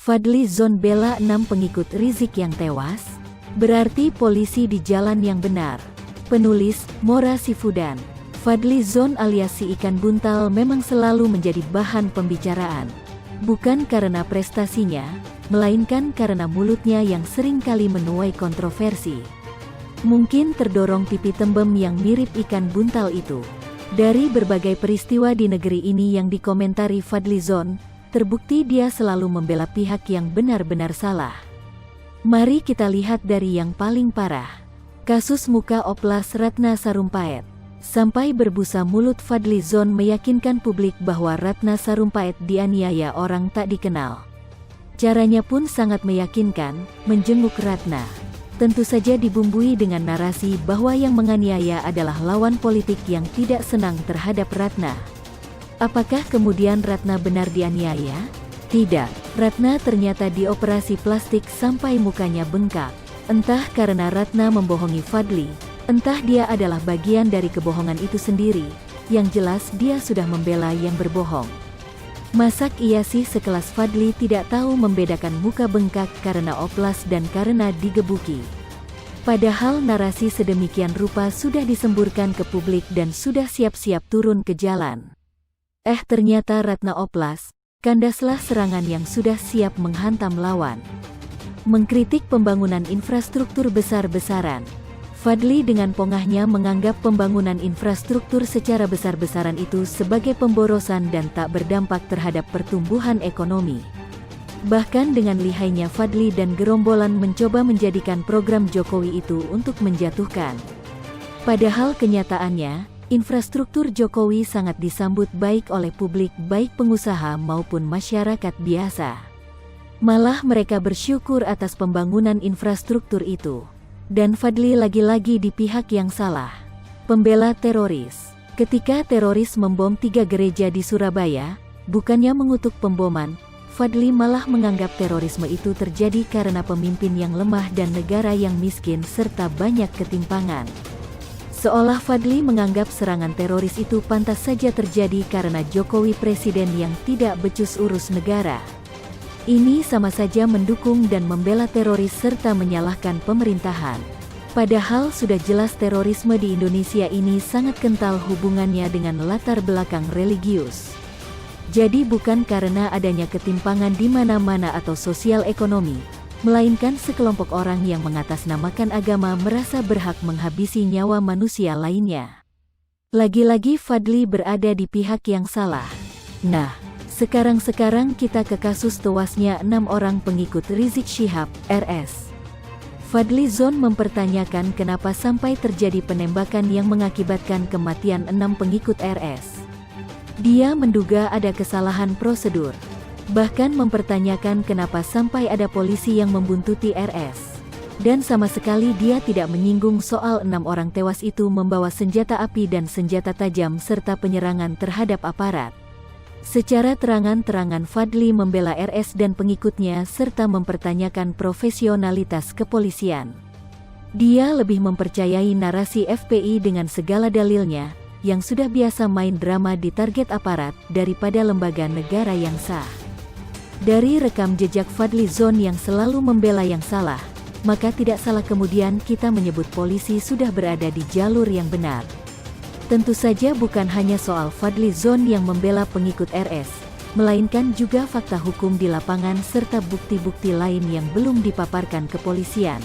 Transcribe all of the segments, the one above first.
Fadly Zon bela 6 pengikut Rizik yang tewas? Berarti polisi di jalan yang benar. Penulis, Mora Sifudan. Fadly Zon alias si ikan buntal memang selalu menjadi bahan pembicaraan. Bukan karena prestasinya, melainkan karena mulutnya yang sering kali menuai kontroversi. Mungkin terdorong pipi tembem yang mirip ikan buntal itu. Dari berbagai peristiwa di negeri ini yang dikomentari Fadly Zon, terbukti dia selalu membela pihak yang benar-benar salah. Mari kita lihat dari yang paling parah. Kasus muka oplas Ratna Sarumpait. Sampai berbusa mulut Fadly Zon meyakinkan publik bahwa Ratna Sarumpait dianiaya orang tak dikenal. Caranya pun sangat meyakinkan, menjenguk Ratna. Tentu saja dibumbui dengan narasi bahwa yang menganiaya adalah lawan politik yang tidak senang terhadap Ratna. Apakah kemudian Ratna benar dianiaya? Tidak, Ratna ternyata dioperasi plastik sampai mukanya bengkak. Entah karena Ratna membohongi Fadly, entah dia adalah bagian dari kebohongan itu sendiri. Yang jelas dia sudah membela yang berbohong. Masak iya sih sekelas Fadly tidak tahu membedakan muka bengkak karena oplas dan karena digebuki. Padahal narasi sedemikian rupa sudah disemburkan ke publik dan sudah siap-siap turun ke jalan. Ternyata Ratna oplas, kandaslah serangan yang sudah siap menghantam lawan. Mengkritik pembangunan infrastruktur besar-besaran. Fadly dengan pongahnya menganggap pembangunan infrastruktur secara besar-besaran itu sebagai pemborosan dan tak berdampak terhadap pertumbuhan ekonomi. Bahkan dengan lihainya Fadly dan gerombolan mencoba menjadikan program Jokowi itu untuk menjatuhkan. Padahal kenyataannya, infrastruktur Jokowi sangat disambut baik oleh publik baik pengusaha maupun masyarakat biasa. Malah mereka bersyukur atas pembangunan infrastruktur itu. Dan Fadly lagi-lagi di pihak yang salah. Pembela teroris. Ketika teroris membom 3 gereja di Surabaya, bukannya mengutuk pemboman, Fadly malah menganggap terorisme itu terjadi karena pemimpin yang lemah dan negara yang miskin serta banyak ketimpangan. Seolah Fadly menganggap serangan teroris itu pantas saja terjadi karena Jokowi presiden yang tidak becus urus negara. Ini sama saja mendukung dan membela teroris serta menyalahkan pemerintahan. Padahal sudah jelas terorisme di Indonesia ini sangat kental hubungannya dengan latar belakang religius. Jadi bukan karena adanya ketimpangan di mana-mana atau sosial ekonomi, melainkan sekelompok orang yang mengatasnamakan agama merasa berhak menghabisi nyawa manusia lainnya. Lagi-lagi Fadly berada di pihak yang salah. Nah, sekarang kita ke kasus tewasnya 6 orang pengikut Rizik Syihab, RS. Fadly Zon mempertanyakan kenapa sampai terjadi penembakan yang mengakibatkan kematian 6 pengikut RS. Dia menduga ada kesalahan prosedur. Bahkan mempertanyakan kenapa sampai ada polisi yang membuntuti RS. Dan sama sekali dia tidak menyinggung soal 6 orang tewas itu membawa senjata api dan senjata tajam serta penyerangan terhadap aparat. Secara terang-terangan Fadly membela RS dan pengikutnya serta mempertanyakan profesionalitas kepolisian. Dia lebih mempercayai narasi FPI dengan segala dalilnya, yang sudah biasa main drama di target aparat, daripada lembaga negara yang sah. Dari rekam jejak Fadly Zon yang selalu membela yang salah, maka tidak salah kemudian kita menyebut polisi sudah berada di jalur yang benar. Tentu saja bukan hanya soal Fadly Zon yang membela pengikut RS, melainkan juga fakta hukum di lapangan serta bukti-bukti lain yang belum dipaparkan kepolisian.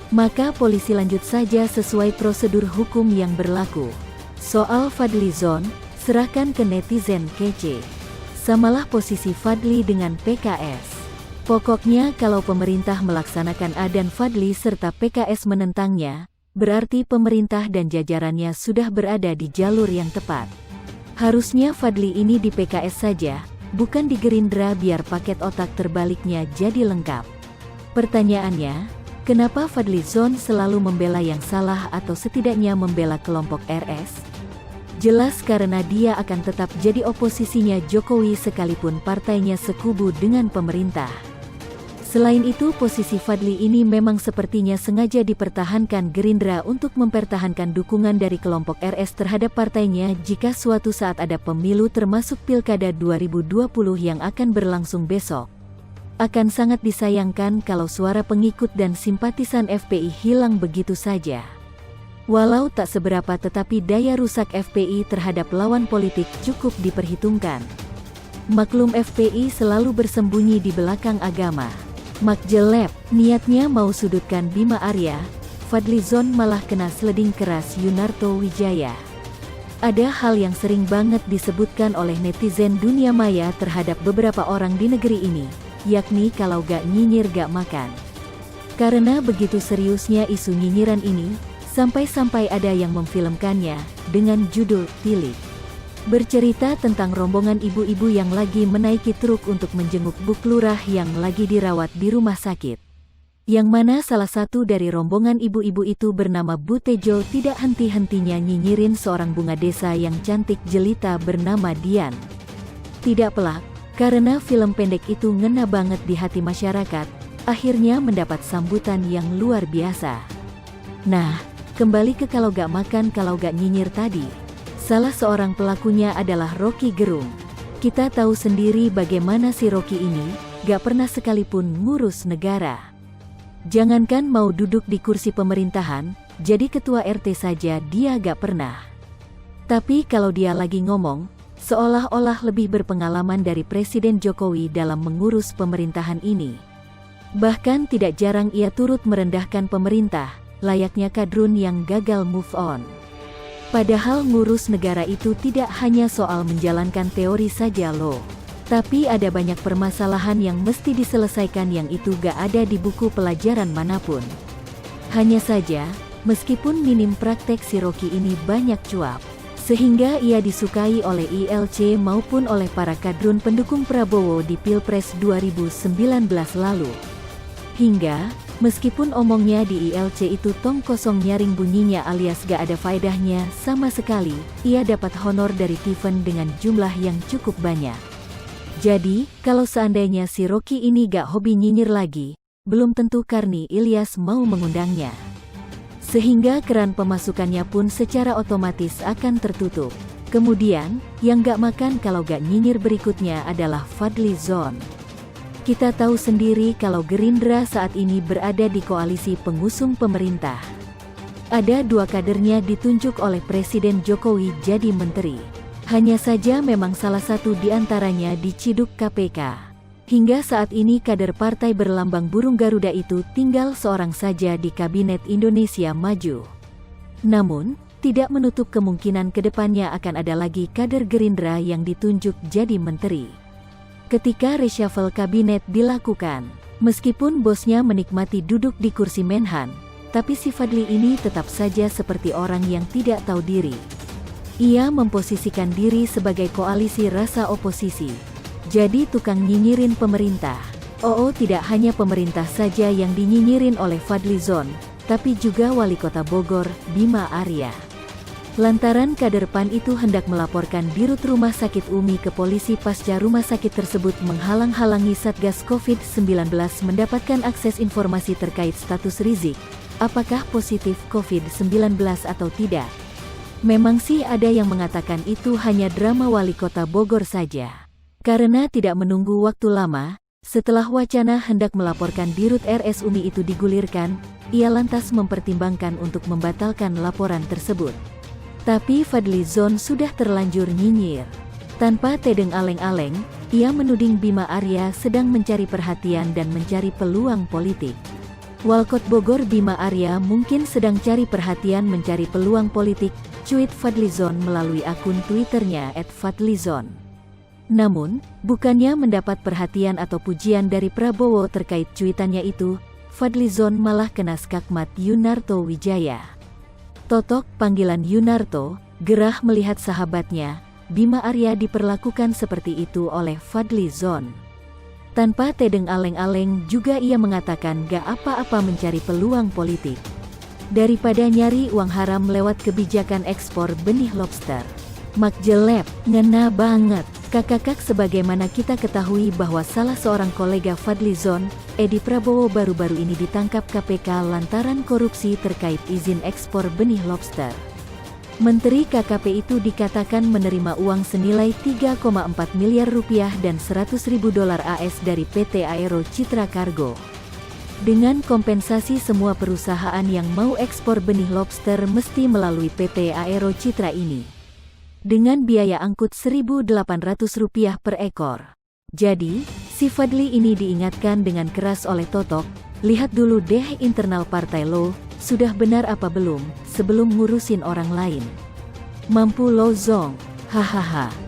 Maka polisi lanjut saja sesuai prosedur hukum yang berlaku. Soal Fadly Zon, serahkan ke netizen kece. Samalah posisi Fadly dengan PKS. Pokoknya kalau pemerintah melaksanakan A dan Fadly serta PKS menentangnya, berarti pemerintah dan jajarannya sudah berada di jalur yang tepat. Harusnya Fadly ini di PKS saja, bukan di Gerindra biar paket otak terbaliknya jadi lengkap. Pertanyaannya, kenapa Fadly Zon selalu membela yang salah atau setidaknya membela kelompok RS? Jelas karena dia akan tetap jadi oposisinya Jokowi sekalipun partainya sekubu dengan pemerintah. Selain itu posisi Fadly ini memang sepertinya sengaja dipertahankan Gerindra untuk mempertahankan dukungan dari kelompok RS terhadap partainya jika suatu saat ada pemilu termasuk Pilkada 2020 yang akan berlangsung besok. Akan sangat disayangkan kalau suara pengikut dan simpatisan FPI hilang begitu saja. Walau tak seberapa, tetapi daya rusak FPI terhadap lawan politik cukup diperhitungkan. Maklum FPI selalu bersembunyi di belakang agama. Makjeleb, niatnya mau sudutkan Bima Arya, Fadlizon malah kena sleding keras Yunarto Wijaya. Ada hal yang sering banget disebutkan oleh netizen dunia maya terhadap beberapa orang di negeri ini, yakni kalau gak nyinyir gak makan. Karena begitu seriusnya isu nyinyiran ini, sampai-sampai ada yang memfilmkannya dengan judul Tilik. Bercerita tentang rombongan ibu-ibu yang lagi menaiki truk untuk menjenguk Bu Lurah yang lagi dirawat di rumah sakit. Yang mana salah satu dari rombongan ibu-ibu itu bernama Bu Tejo tidak henti-hentinya nyinyirin seorang bunga desa yang cantik jelita bernama Dian. Tidak pelak, karena film pendek itu ngena banget di hati masyarakat, akhirnya mendapat sambutan yang luar biasa. Nah, kembali ke kalau gak makan kalau gak nyinyir tadi. Salah seorang pelakunya adalah Rocky Gerung. Kita tahu sendiri bagaimana si Rocky ini gak pernah sekalipun ngurus negara. Jangankan mau duduk di kursi pemerintahan, jadi ketua RT saja dia gak pernah. Tapi kalau dia lagi ngomong, seolah-olah lebih berpengalaman dari Presiden Jokowi dalam mengurus pemerintahan ini. Bahkan tidak jarang ia turut merendahkan pemerintah, layaknya kadrun yang gagal move on. Padahal ngurus negara itu tidak hanya soal menjalankan teori saja loh. Tapi ada banyak permasalahan yang mesti diselesaikan yang itu gak ada di buku pelajaran manapun. Hanya saja, meskipun minim praktek si Rocky ini banyak cuap, sehingga ia disukai oleh ILC maupun oleh para kadrun pendukung Prabowo di Pilpres 2019 lalu. Hingga, meskipun omongnya di ILC itu tong kosong nyaring bunyinya alias gak ada faedahnya sama sekali, ia dapat honor dari Tiffen dengan jumlah yang cukup banyak. Jadi, kalau seandainya si Rocky ini gak hobi nyinyir lagi, belum tentu Karni Ilyas mau mengundangnya. Sehingga keran pemasukannya pun secara otomatis akan tertutup. Kemudian, yang gak makan kalau gak nyinyir berikutnya adalah Fadlizon. Kita tahu sendiri kalau Gerindra saat ini berada di koalisi pengusung pemerintah. Ada 2 kadernya ditunjuk oleh Presiden Jokowi jadi menteri. Hanya saja memang salah satu di antaranya diciduk KPK. Hingga saat ini kader partai berlambang burung Garuda itu tinggal seorang saja di Kabinet Indonesia Maju. Namun, tidak menutup kemungkinan kedepannya akan ada lagi kader Gerindra yang ditunjuk jadi menteri. Ketika reshuffle kabinet dilakukan, meskipun bosnya menikmati duduk di kursi Menhan, tapi si Fadli ini tetap saja seperti orang yang tidak tahu diri. Ia memposisikan diri sebagai koalisi rasa oposisi. Jadi tukang nyinyirin pemerintah. Tidak hanya pemerintah saja yang dinyinyirin oleh Fadlizon, tapi juga Wali Kota Bogor, Bima Arya. Lantaran kader PAN itu hendak melaporkan Dirut Rumah Sakit UMI ke polisi pasca rumah sakit tersebut menghalang-halangi Satgas COVID-19 mendapatkan akses informasi terkait status Rizik, apakah positif COVID-19 atau tidak. Memang sih ada yang mengatakan itu hanya drama Wali Kota Bogor saja. Karena tidak menunggu waktu lama, setelah wacana hendak melaporkan Dirut RS UMI itu digulirkan, ia lantas mempertimbangkan untuk membatalkan laporan tersebut. Tapi Fadlizon sudah terlanjur nyinyir. Tanpa tedeng aleng-aleng, ia menuding Bima Arya sedang mencari perhatian dan mencari peluang politik. Walkot Bogor Bima Arya mungkin sedang cari perhatian mencari peluang politik, cuit Fadlizon melalui akun Twitternya @fadlizon. Namun, bukannya mendapat perhatian atau pujian dari Prabowo terkait cuitannya itu, Fadlizon malah kena skakmat Yunarto Wijaya. Totok panggilan Yunarto, gerah melihat sahabatnya, Bima Arya diperlakukan seperti itu oleh Fadlizon. Tanpa tedeng aleng-aleng juga ia mengatakan gak apa-apa mencari peluang politik. Daripada nyari uang haram lewat kebijakan ekspor benih lobster. Makjeleb, ngena banget. Kakak sebagaimana kita ketahui bahwa salah seorang kolega Fadlizon, Edi Prabowo baru-baru ini ditangkap KPK lantaran korupsi terkait izin ekspor benih lobster. Menteri KKP itu dikatakan menerima uang senilai 3,4 miliar rupiah dan 100.000 dolar AS dari PT Aero Citra Cargo. Dengan kompensasi, semua perusahaan yang mau ekspor benih lobster mesti melalui PT Aero Citra ini. Dengan biaya angkut Rp1.800 per ekor. Jadi, si Fadli ini diingatkan dengan keras oleh Totok, lihat dulu deh internal partai lo, sudah benar apa belum, sebelum ngurusin orang lain. Mampu lo Zong, hahaha.